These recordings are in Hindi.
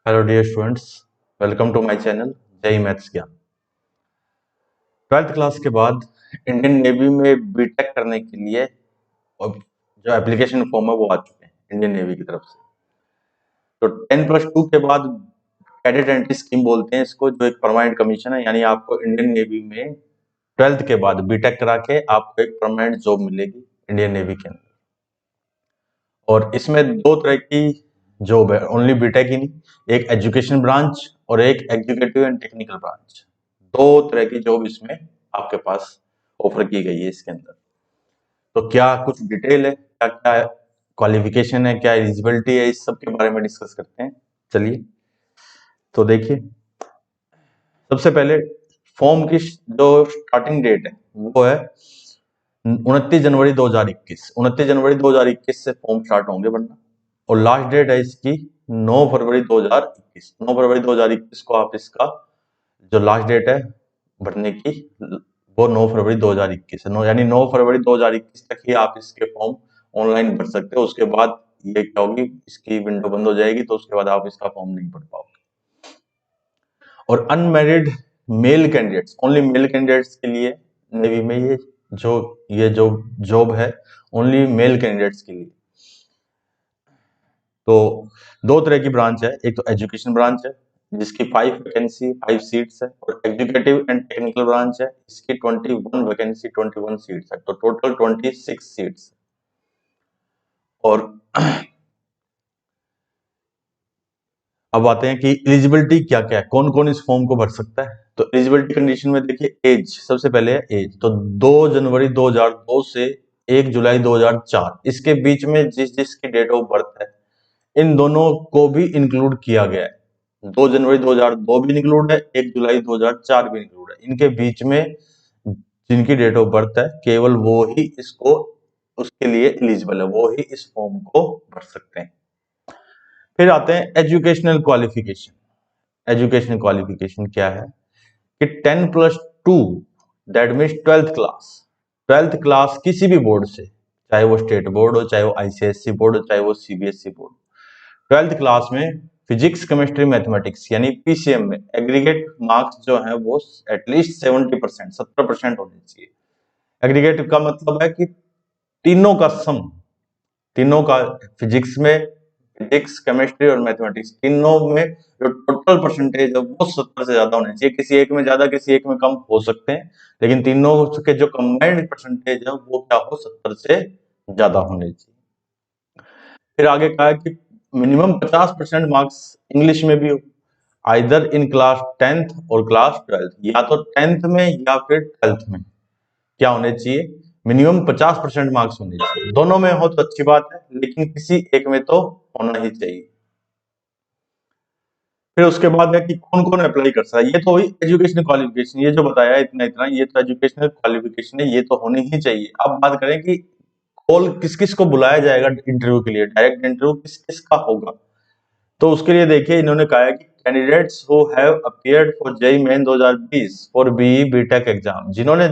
Hello dear students, welcome to my channel Jai maths Gyan. 12th class के बाद इंडियन नेवी में बीटेक करने के लिए अब जो एप्लीकेशन फॉर्म है वो आ चुके हैं इंडियन नेवी की तरफ से। तो 10+2 के बाद कैडेट एंट्री स्कीम बोलते हैं इसको, जो एक परमानेंट कमीशन है, यानी आपको इंडियन नेवी में 12th के बाद बीटेक करा के आपको एक परमानेंट जॉब मिलेगी इंडियन नेवी के अंदर। और इसमें दो तरह की जॉब है, ओनली बीटेक ही नहीं, एक एजुकेशन ब्रांच और एक एग्जीक्यूटिव एंड टेक्निकल ब्रांच। दो तरह की जॉब इसमें आपके पास ऑफर की गई है इसके अंदर। तो क्या कुछ डिटेल है, क्या क्या क्वालिफिकेशन है, क्या एलिजिबिलिटी है, इस सब के बारे में डिस्कस करते हैं। चलिए तो देखिए, सबसे पहले फॉर्म की जो स्टार्टिंग डेट है वो है 29 जनवरी 2021। 29 जनवरी 2021 से फॉर्म स्टार्ट होंगे बनना, और लास्ट डेट है इसकी 9 फरवरी 2021। 9 फरवरी 2021 को आप इसका जो लास्ट डेट है भरने की वो 9 फरवरी 2021 है। यानी 9 फरवरी 2021 तक ही आप इसके फॉर्म ऑनलाइन भर सकते हो। उसके बाद ये क्या होगी, इसकी विंडो बंद हो जाएगी, तो उसके बाद आप इसका फॉर्म नहीं भर पाओगे। और unmarried male candidates, only male candidates के लिए नेवी में ये जो जॉब है ओनली मेल कैंडिडेट्स के लिए। तो दो तरह की ब्रांच है, एक तो एजुकेशन ब्रांच है जिसकी 5 सीट्स है, और एग्जीक्यूटिव एंड टेक्निकल ब्रांच है, इसकी 21 सीट्स है। तो टोटल 26 सीट्स। और अब आते हैं कि एलिजिबिलिटी क्या क्या है, कौन कौन इस फॉर्म को भर सकता है। तो एलिजिबिलिटी कंडीशन में देखिए, एज सबसे पहले है एज। तो 2 जनवरी 2002 से 1 जुलाई 2004 इसके बीच में जिसकी डेट ऑफ बर्थ है, इन दोनों को भी इंक्लूड किया गया है। 2 जनवरी 2002 भी इंक्लूड है, 1 जुलाई 2004 भी इंक्लूड है। इनके बीच में जिनकी डेट ऑफ बर्थ है केवल वो ही इसको, उसके लिए एलिजिबल है, वो ही इस फॉर्म को भर सकते हैं। फिर आते हैं एजुकेशनल क्वालिफिकेशन। एजुकेशनल क्वालिफिकेशन क्या है कि 10+2 that means 12th class. 12th class किसी भी बोर्ड से, चाहे वो स्टेट बोर्ड हो, चाहे वो आईसीएससी बोर्ड हो, चाहे वो सीबीएसई बोर्ड। 12th क्लास में फिजिक्स केमिस्ट्री मैथमेटिक्स यानी पीसीएम में एग्रीगेट मार्क्स जो है वो एटलीस्ट 70%, 70% होने चाहिए। एग्रीगेट का मतलब है कि तीनों का सम, तीनों का, फिजिक्स में, फिजिक्स केमिस्ट्री और मैथमेटिक्स तीनों में जो टोटल परसेंटेज है वो 70 से ज्यादा होने चाहिए। किसी एक में ज्यादा, किसी एक में कम हो सकते हैं, लेकिन तीनों के जो कंबाइंड परसेंटेज है वो क्या हो, 70 से ज्यादा होने चाहिए। फिर आगे कहा है कि मिनिमम 50% मार्क्स इंग्लिश में भी हो, आइदर इन क्लास 10th और क्लास 12th, या तो 10th में या फिर 12th में क्या होने चाहिए, मिनिमम 50% मार्क्स होने चाहिए। दोनों में हो तो अच्छी बात है, लेकिन किसी एक में तो होना ही चाहिए। फिर उसके बाद है कि कौन कौन अप्लाई कर सकता है। ये तो हुई एजुकेशनल क्वालिफिकेशन, ये जो बताया इतना इतना, ये तो एजुकेशनल क्वालिफिकेशन है, ये तो होनी ही चाहिए। अब बात करें कि कॉल किस किस को बुलाया जाएगा इंटरव्यू के लिए, डायरेक्ट इंटरव्यू किस किस का होगा। तो उसके लिए देखिए, इन्होंने कहा है कि candidates who have appeared for JEE Main 2020 for BE BTech exam, जिन्होंने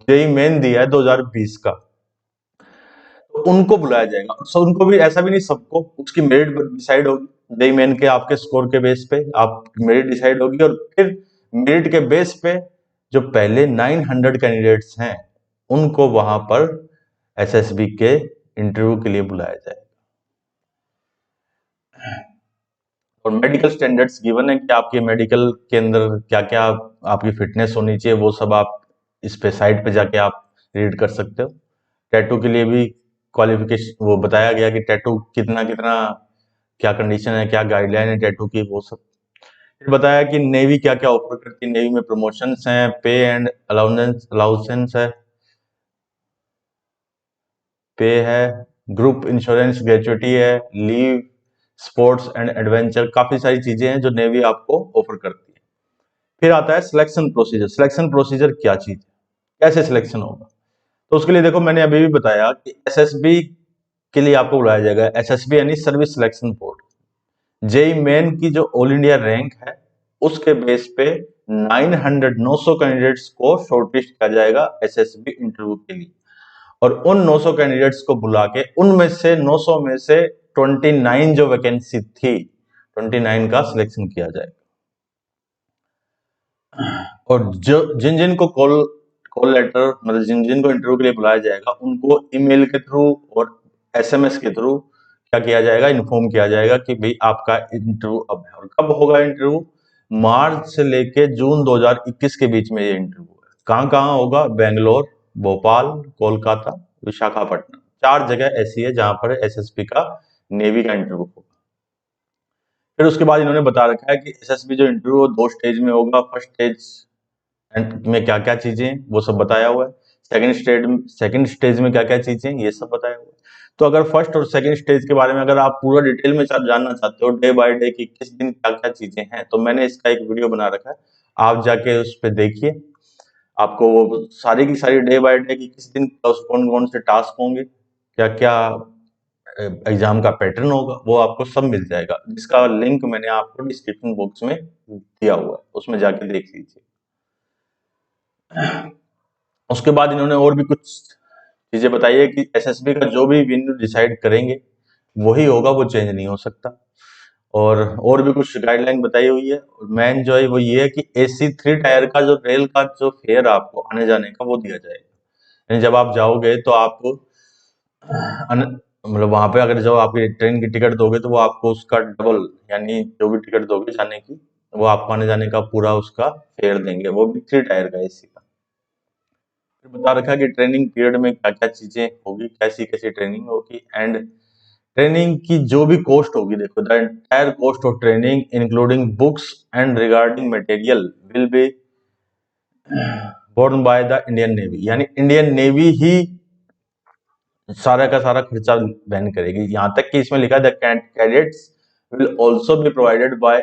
जेईई मेन दिया है 2020 का, तो उनको बुलाया जाएगा। सो उनको भी, ऐसा भी नहीं सबको, उसकी मेरिट डिसाइड होगी जेईई मेन के आपके स्कोर के बेस पे, आप मेरिट डिसाइड होगी, और फिर मेरिट के बेस पे जो पहले 900 कैंडिडेट्स हैं उनको वहां पर एसएसबी के इंटरव्यू के लिए बुलाया जाएगा। और मेडिकल स्टैंडर्ड्स गिवन है कि आपके मेडिकल के अंदर क्या क्या आपकी फिटनेस होनी चाहिए, वो सब आप इस पे साइट पे जाके आप रीड कर सकते हो। टैटू के लिए भी क्वालिफिकेशन वो बताया गया कि टैटू कितना कितना, क्या कंडीशन है, क्या गाइडलाइन है टैटू की, वो सब। फिर बताया कि नेवी क्या क्या ऑफर करती है। नेवी में प्रमोशंस हैं, पे एंड अलाउंसेंस है, पे है, ग्रुप इंश्योरेंस ग्रेचुइटी है, लीव, स्पोर्ट्स एंड एडवेंचर, काफी सारी चीजें हैं जो नेवी आपको ऑफर करती है। फिर आता है सिलेक्शन प्रोसीजर। सिलेक्शन प्रोसीजर क्या चीज है, कैसे सिलेक्शन होगा। तो उसके लिए देखो, मैंने अभी भी बताया कि एसएसबी के लिए आपको बुलाया जाएगा। एसएसबी यानी service selection board. JEE Main की जो ऑल इंडिया रैंक है उसके बेस पे 900 कैंडिडेट्स को शॉर्टलिस्ट किया जाएगा एसएसबी इंटरव्यू के लिए। और उन 900 कैंडिडेट्स को बुला के उनमें से 900 में से 29 जो वैकेंसी थी, 29 का सिलेक्शन किया जाएगा। और जो जिन जिन को कॉल कॉल लेटर मतलब जिन जिन को इंटरव्यू के लिए बुलाया जाएगा उनको ईमेल के थ्रू और एसएमएस के थ्रू क्या किया जाएगा, इन्फॉर्म किया जाएगा कि भाई आपका इंटरव्यू अब है। और कब होगा इंटरव्यू? मार्च से लेके जून 2021 के बीच में ये इंटरव्यू है। कहाँ कहाँ होगा? बेंगलोर, भोपाल, कोलकाता, विशाखापट्टनम, 4 जगह ऐसी है जहां पर एसएसबी का नेवी का इंटरव्यू होगा। फिर उसके बाद इन्होंने बता रखा है कि एसएसबी जो इंटरव्यू 2 स्टेज में होगा। फर्स्ट स्टेज में क्या क्या चीजें वो सब बताया हुआ है। सेकंड स्टेज में क्या क्या चीजें ये सब बताया हुआ है। तो अगर फर्स्ट और सेकंड स्टेज के बारे में अगर आप पूरा डिटेल में जानना चाहते हो डे बाय डे कि किस दिन क्या क्या चीजें हैं, तो मैंने इसका एक वीडियो बना रखा है, आप जाके उस पर देखिए। आपको वो सारी की सारी डे बाय डे की किस दिन कौन कौन से टास्क होंगे, क्या क्या एग्जाम का पैटर्न होगा, वो आपको सब मिल जाएगा, जिसका लिंक मैंने आपको डिस्क्रिप्शन बॉक्स में दिया हुआ है, उसमें जाके देख लीजिए। उसके बाद इन्होंने और भी कुछ चीजें बताई है कि एसएसबी का जो भी वेन्यू डिसाइड करेंगे वही होगा, वो चेंज नहीं हो सकता। और भी कुछ गाइडलाइन बताई हुई है। मेन जो है वो ये है कि AC3 टायर का जो रेल का जो फेयर आपको आने जाने का वो दिया जाएगा। यानी जब आप जाओगे तो आपको मतलब वहां पे अगर जब आपकी ट्रेन की टिकट दोगे तो वो आपको उसका डबल, यानी जो भी टिकट दोगे जाने की वो आपको आने जाने का पूरा उसका फेयर देंगे, वो भी 3 टायर का एसी का। फिर बता रखा है कि ट्रेनिंग पीरियड में क्या क्या चीजें होगी, कैसी कैसी ट्रेनिंग होगी, एंड ट्रेनिंग की जो भी कॉस्ट होगी, देखो the entire cost of training including books and regarding material will be borne by the Indian Navy. यानी इंडियन नेवी ही सारा का सारा खर्चा वहन करेगी। यहाँ तक कि इसमें लिखा है the cadets will also be provided by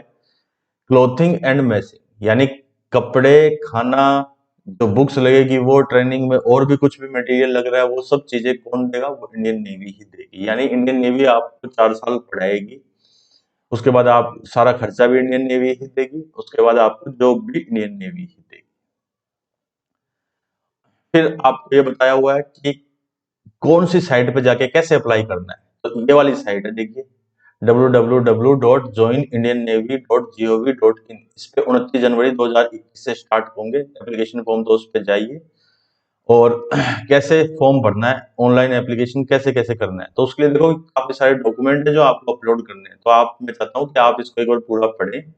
clothing and मैसिंग, यानी कपड़े, खाना, जो बुक्स लगेगी वो, ट्रेनिंग में और भी कुछ भी मटेरियल लग रहा है वो सब चीजें कौन देगा? वो इंडियन नेवी ही देगी। यानी इंडियन नेवी आपको 4 साल पढ़ाएगी, उसके बाद आप सारा खर्चा भी इंडियन नेवी ही देगी, उसके बाद आपको जॉब भी इंडियन नेवी ही देगी। फिर आपको ये बताया हुआ है कि कौन सी साइट पे जाके कैसे अप्लाई करना है। तो ये वाली साइट है, देखिए www.joinindiannavy.gov.in। इस पे 29 जनवरी 2021 से स्टार्ट होंगे एप्लीकेशन फॉर्म, तो उस पे जाइए। और कैसे फॉर्म भरना है, ऑनलाइन एप्लीकेशन कैसे कैसे करना है, तो उसके लिए देखो काफी सारे डॉक्यूमेंट है जो आपको अपलोड करने हैं। तो आप, मैं चाहता हूँ कि आप इसको एक बार पूरा पढ़ें।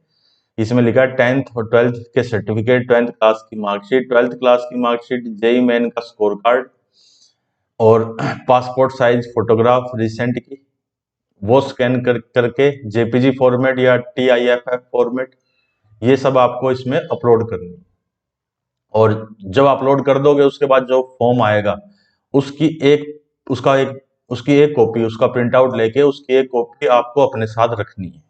इसमें लिखा है 10th और 12th के सर्टिफिकेट, 12th क्लास की मार्कशीट, 12th क्लास की मार्कशीट, जेई मेन का स्कोर कार्ड, और पासपोर्ट साइज फोटोग्राफ रिसेंट की, वो स्कैन करके जेपीजी फॉर्मेट या TIFF फॉर्मेट, ये सब आपको इसमें अपलोड करनी है। और जब अपलोड कर दोगे उसके बाद जो फॉर्म आएगा उसकी एक उसका एक उसकी एक कॉपी, उसका प्रिंट आउट लेके उसकी एक कॉपी आपको अपने साथ रखनी है,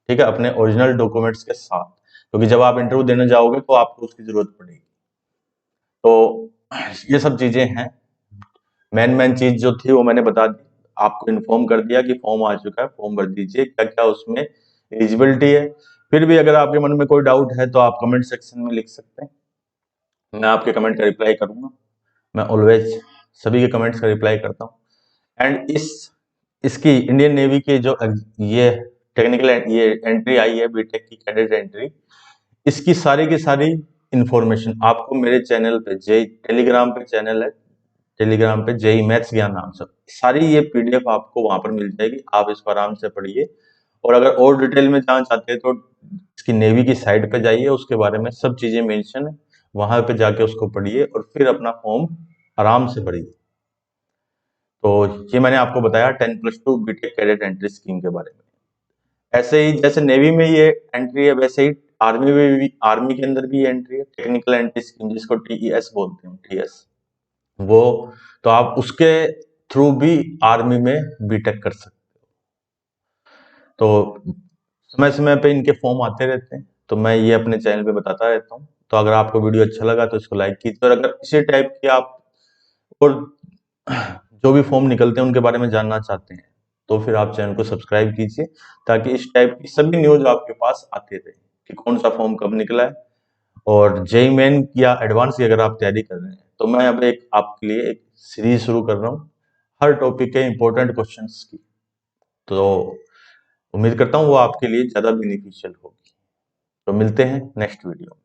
ठीक है, अपने ओरिजिनल डॉक्यूमेंट्स के साथ, क्योंकि जब आप इंटरव्यू देने जाओगे तो आपको उसकी जरूरत पड़ेगी। तो ये सब चीजें हैं। मेन चीज जो थी वो मैंने बता दी, आपको इन्फॉर्म कर दिया कि फॉर्म आ चुका है, फॉर्म भर दीजिए, क्या क्या उसमें एलिजिबिलिटी है। फिर भी अगर आपके मन में कोई डाउट है तो आप कमेंट सेक्शन में लिख सकते हैं, मैं आपके कमेंट का रिप्लाई करूंगा। मैं ऑलवेज सभी के कमेंट्स का रिप्लाई करता हूँ। एंड इसकी इंडियन नेवी के जो ये टेक्निकल ये एंट्री आई है, बीटेक की कैडेट एंट्री, इसकी सारी की सारी इंफॉर्मेशन आपको मेरे चैनल पे, जे टेलीग्राम पे चैनल है, टेलीग्राम पे जेई मैथ्स ज्ञान नाम से, सारी ये PDF आपको वहां पर मिल जाएगी। आप इसको आराम से पढ़िए, और अगर और डिटेल में जानना चाहते हैं तो इसकी नेवी की साइट पे जाइए, उसके बारे में सब चीजें मेंशन है, वहां पे जाके उसको पढ़िए और फिर अपना फॉर्म आराम से भरिए। तो ये मैंने आपको बताया 10+2 बीटेक कैडेट एंट्री स्कीम के बारे में। ऐसे ही जैसे नेवी में ये एंट्री है, वैसे ही आर्मी में भी, आर्मी के अंदर भी ये एंट्री है, टेक्निकल एंट्री स्कीम, जिसको TES बोलते हैं, TS वो। तो आप उसके थ्रू भी आर्मी में बीटेक कर सकते हो। तो समय समय पे इनके फॉर्म आते रहते हैं, तो मैं ये अपने चैनल पे बताता रहता हूँ। तो अगर आपको वीडियो अच्छा लगा तो इसको लाइक कीजिए, और अगर इसी टाइप की आप और जो भी फॉर्म निकलते हैं उनके बारे में जानना चाहते हैं तो फिर आप चैनल को सब्सक्राइब कीजिए, ताकि इस टाइप की सभी न्यूज आपके पास आते रहे कि कौन सा फॉर्म कब निकला है। और जेई मेन या एडवांस की अगर आप तैयारी कर रहे हैं तो मैं अब एक आपके लिए एक सीरीज शुरू कर रहा हूँ हर टॉपिक के इंपॉर्टेंट क्वेश्चंस की। तो उम्मीद करता हूँ वो आपके लिए ज़्यादा बेनिफिशियल होगी। तो मिलते हैं नेक्स्ट वीडियो में।